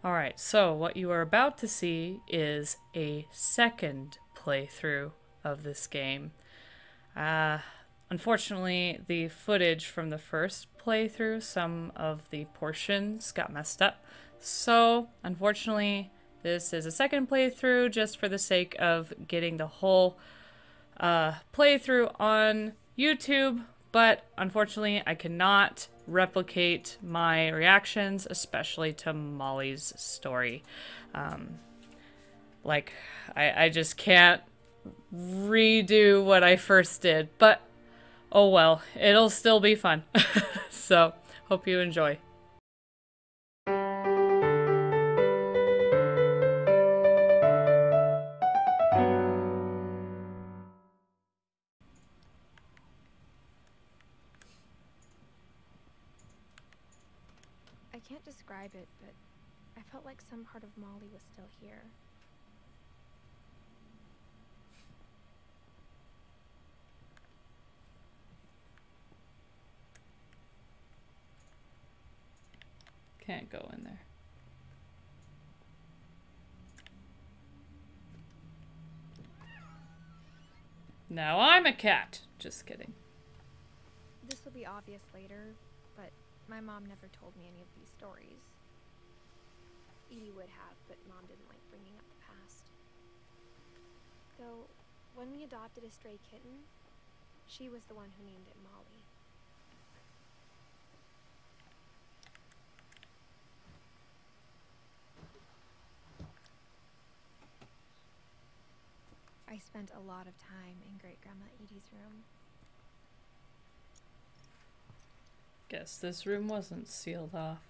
Alright, so what you are about to see is a second playthrough of this game. Uh, Unfortunately, the footage from the first playthrough, some of the portions got messed up. So, unfortunately, this is a second playthrough just for the sake of getting the whole playthrough on YouTube, but unfortunately I cannot replicate my reactions, especially to Molly's story. Like, I just can't redo what I first did, but oh well, it'll still be fun. So, hope you enjoy. I can't describe it, but I felt like some part of Molly was still here. Can't go in there. Now I'm a cat. Just kidding. This will be obvious later, but my mom never told me any of these stories. Edie would have, but Mom didn't like bringing up the past. Though, when we adopted a stray kitten, she was the one who named it Molly. I spent a lot of time in Great-Grandma Edie's room. Guess this room wasn't sealed off.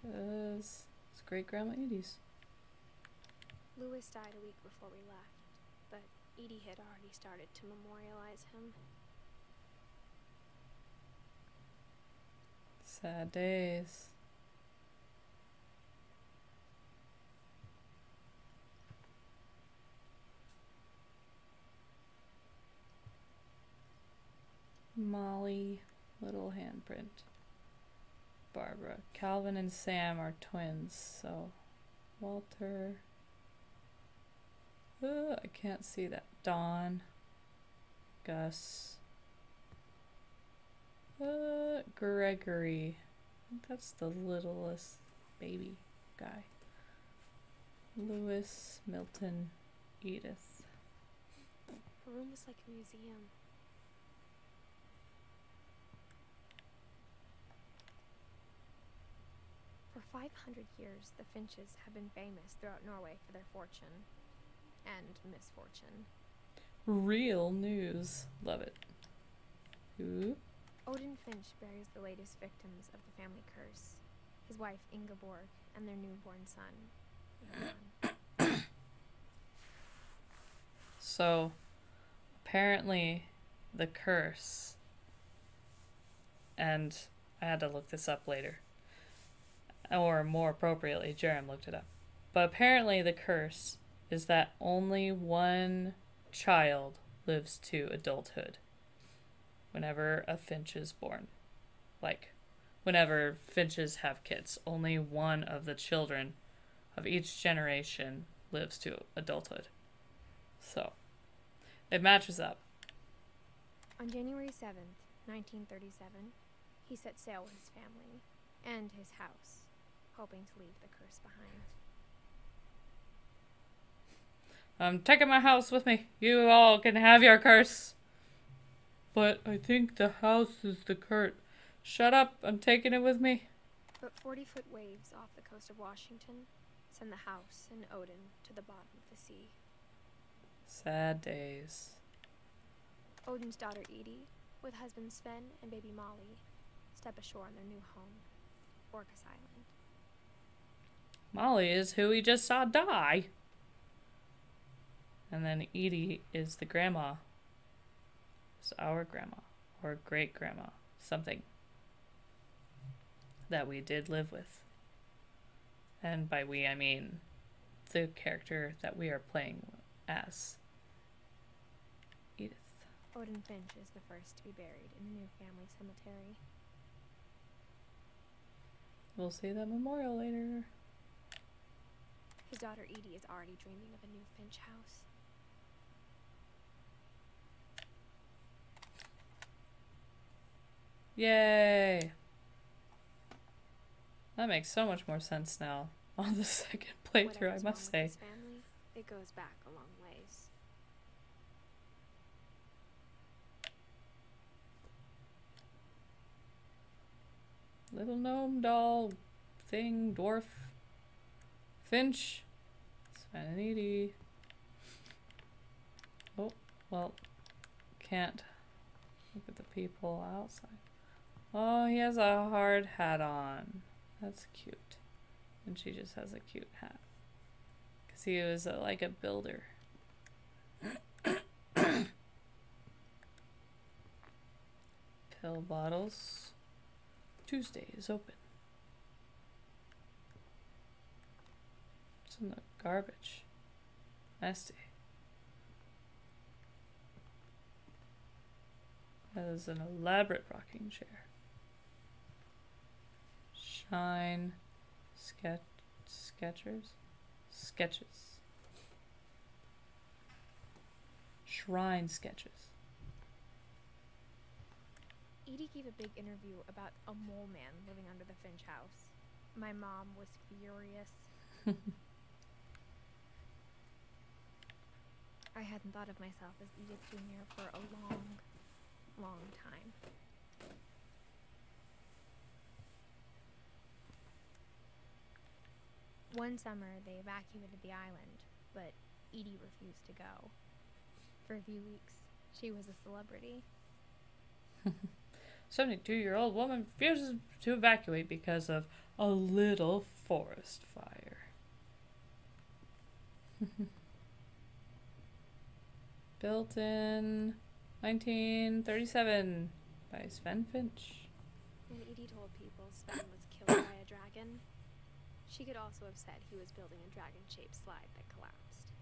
'Cause it's Great-Grandma Edie's. Louis died a week before we left, but Edie had already started to memorialize him. Sad days. Molly, little handprint. Barbara. Calvin and Sam are twins, so Walter. I can't see that. Dawn. Gus. Gregory. I think that's the littlest baby guy. Louis, Milton, Edith. Her room was like a museum. For 500 years, the Finches have been famous throughout Norway for their fortune and misfortune. Real news. Love it. Who? Odin Finch buries the latest victims of the family curse, his wife Ingeborg and their newborn son, Johan. So, apparently, the curse, and I had to look this up later, or more appropriately, Jerem looked it up. But apparently the curse is that only one child lives to adulthood whenever a Finch is born. Like, whenever Finches have kids, only one of the children of each generation lives to adulthood. So, it matches up. On January 7th, 1937, he set sail with his family and his house, hoping to leave the curse behind. I'm taking my house with me. You all can have your curse. But I think the house is the curse. Shut up, I'm taking it with me. But 40-foot waves off the coast of Washington send the house and Odin to the bottom of the sea. Sad days. Odin's daughter Edie, with husband Sven and baby Molly, step ashore on their new home, Orcas Island. Molly is who we just saw die. And then Edie is the grandma. It's our grandma. Or great-grandma. Something. That we did live with. And by we, I mean the character that we are playing as. Edith. Odin Finch is the first to be buried in the new family cemetery. We'll see that memorial later. His daughter Edie is already dreaming of a new Finch house. Yay! That makes so much more sense now on the second playthrough, I must say. His family, it goes back a long ways. Little gnome doll thing, dwarf, Finch, Sven and Edie. Oh, well, can't look at the people outside. Oh, he has a hard hat on. That's cute. And she just has a cute hat. Because he was like a builder. Pill bottles. Tuesday is open. What's in the garbage? Nasty. That is an elaborate rocking chair. Shine. Sketches. Shrine sketches. Edie gave a big interview about a mole man living under the Finch house. My mom was furious. I hadn't thought of myself as Edith Jr. for a long, long time. One summer, they evacuated the island, but Edie refused to go. For a few weeks, she was a celebrity. 72-year-old woman refuses to evacuate because of a little forest fire. Built in 1937 by Sven Finch. When Edie told people Sven was killed by a dragon, she could also have said he was building a dragon-shaped slide that collapsed.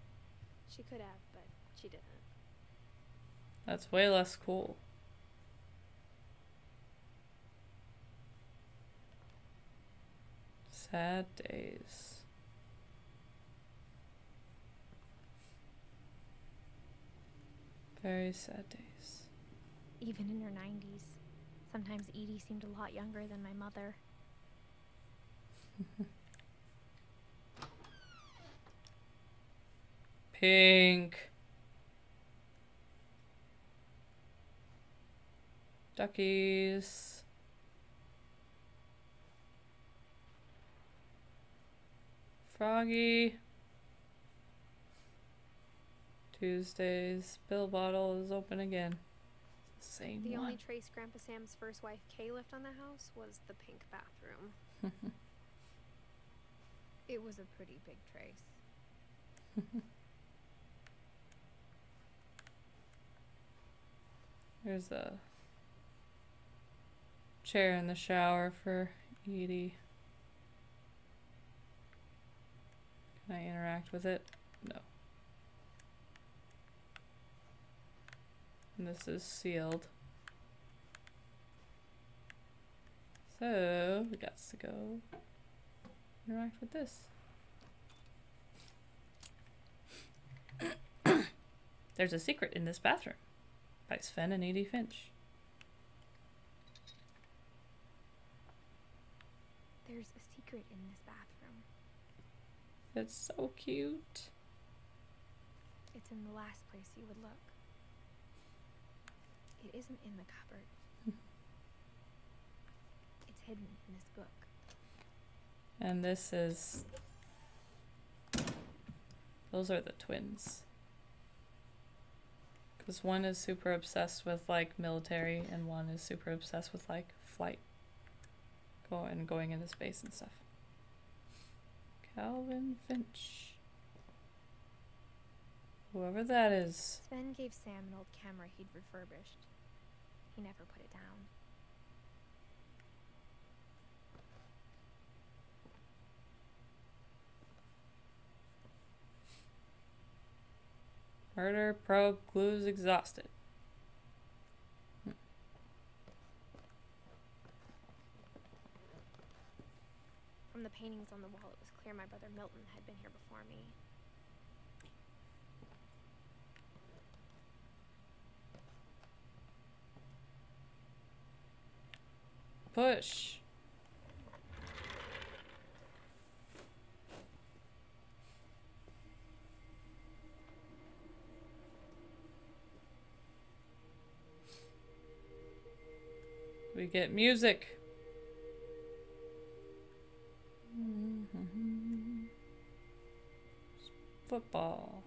She could have, but she didn't. That's way less cool. Sad days. Very sad days. Even in her 90s. Sometimes Edie seemed a lot younger than my mother. Pink. Duckies. Froggy. Tuesdays. Pill bottle is open again. It's the same The one. only trace Grandpa Sam's first wife Kay left on the house was the pink bathroom. It was a pretty big trace. There's a chair in the shower for Edie. Can I interact with it? No. And this is sealed. So, we got to go interact with this. There's a secret in this bathroom by Sven and Edie Finch. There's a secret in this bathroom. It's so cute. It's in the last place you would look. It isn't in the cupboard. It's hidden in this book. And this is... Those are the twins. Because one is super obsessed with, like, military, and one is super obsessed with, like, flight. Going into space and stuff. Calvin Finch. Whoever that is. Sven gave Sam an old camera he'd refurbished. He never put it down. Murder probe clues exhausted. From From the paintings on the wall, it was clear my brother Milton had been here before me. Push. We get music. Football.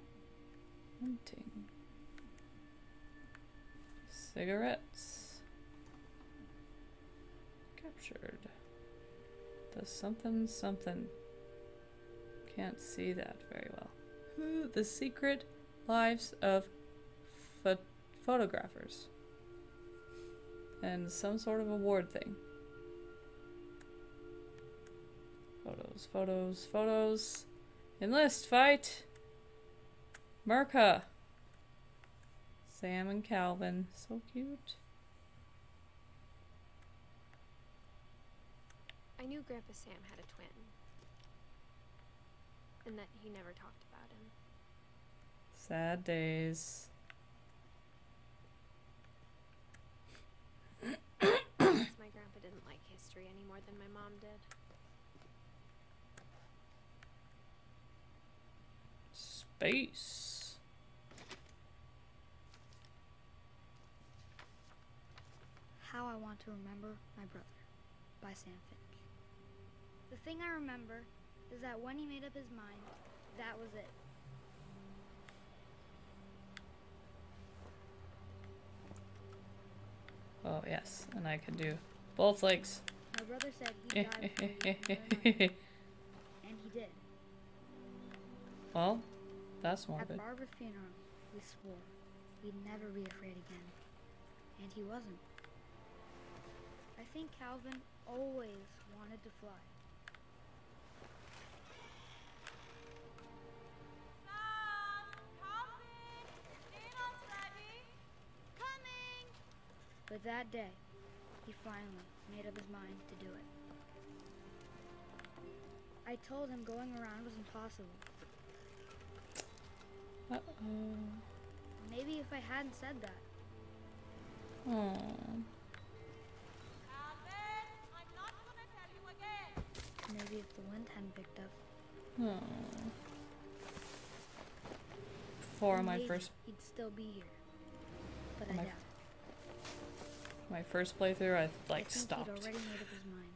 Hunting. Cigarettes. Captured. Does something something. Can't see that very well. Ooh, the secret lives of photographers. And some sort of award thing. Photos, photos, photos. Enlist, fight! Merca. Sam and Calvin. So cute. I knew Grandpa Sam had a twin. And that he never talked about him. Sad days. My grandpa didn't like history any more than my mom did. Space. How I Want to Remember My Brother by Sam Finch. The thing I remember is that when he made up his mind, that was it. Oh yes, and I can do both legs. My brother said he'd die before he left the other night, and he did. Well, that's At morbid. Barbara's funeral, we swore we'd never be afraid again, and he wasn't. I think Calvin always wanted to fly. But that day, he finally made up his mind to do it. I told him going around was impossible. Uh-oh. Maybe if I hadn't said that. Oh. Maybe if the wind hadn't picked up. Oh. For my maybe first he'd still be here. But I my doubt it. my first playthrough, I I like think stopped he'd already made up his mind.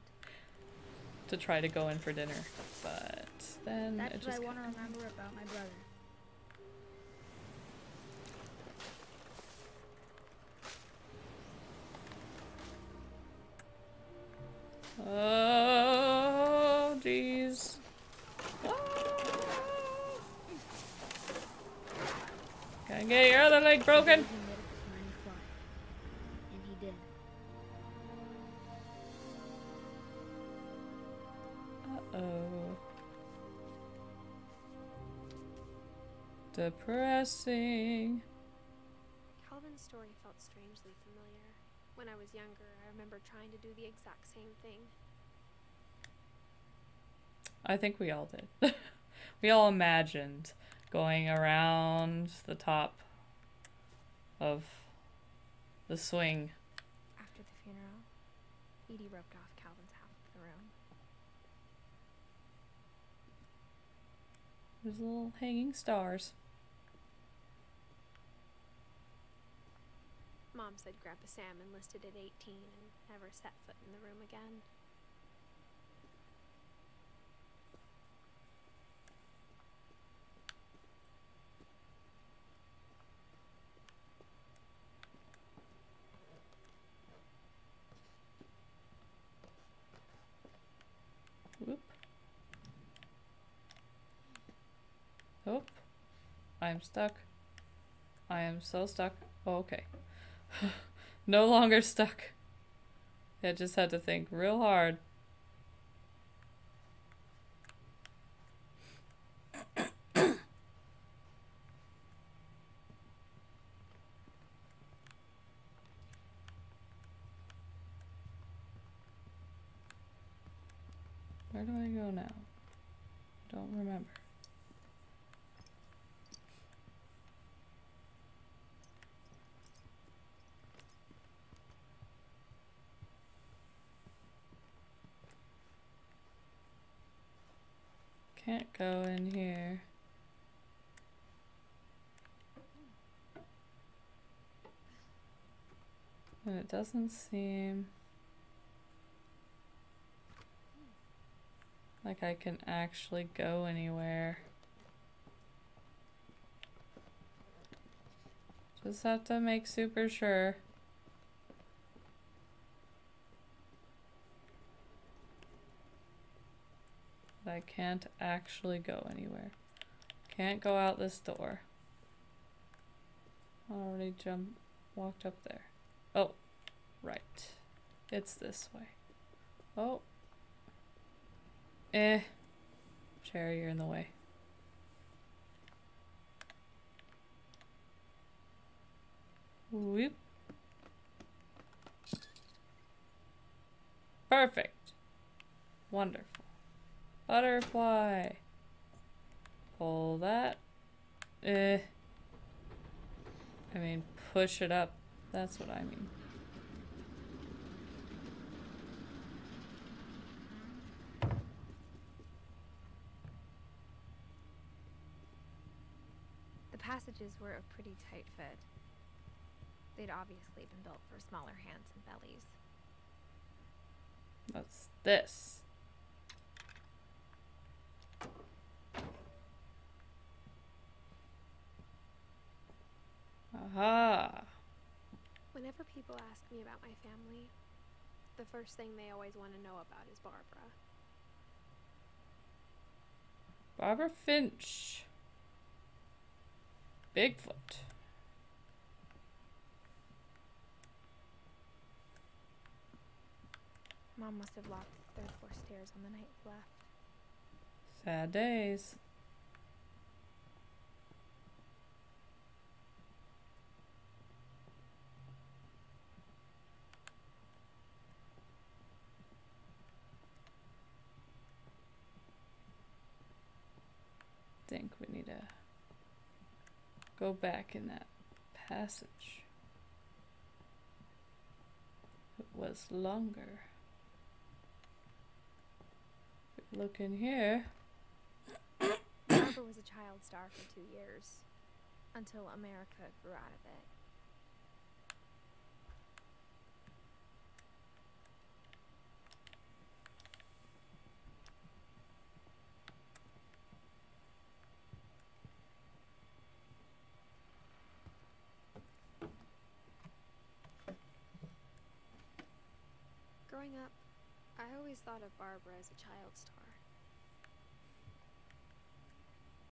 to try to go in for dinner, but then That's it what just I want to remember about my brother. Oh, jeez. Ah. Can I get your other leg broken? He made up his mind to fly. And he did. Uh-oh. Depressing. Calvin's story felt strangely familiar. When I was younger, I remember trying to do the exact same thing. I think we all did. We all imagined going around the top of the swing. After the funeral, Edie roped off Calvin's half of the room. There's little hanging stars. Mom said Grandpa Sam enlisted at 18 and never set foot in the room again. Whoop. Oh. I'm stuck. I am so stuck. Oh, okay. No longer stuck. I just had to think real hard. Where do I go now? Don't remember. Can't go in here. And it doesn't seem like I can actually go anywhere. Just have to make super sure. But I can't actually go anywhere. Can't go out this door. Already walked up there. Oh, right. It's this way. Oh. Chair, you're in the way. Whoop. Perfect. Wonderful. Butterfly. Pull that. I mean, push it up. That's what I mean. The passages were a pretty tight fit. They'd obviously been built for smaller hands and bellies. What's this? Aha! Whenever people ask me about my family, the first thing they always want to know about is Barbara. Barbara Finch. Bigfoot. Mom must have locked the third floor stairs on the night we left. Sad days. Think we need to go back in that passage. It was longer. If we look in here. Barbara was a child star for 2 years, until America grew out of it. Growing up, I always thought of Barbara as a child star.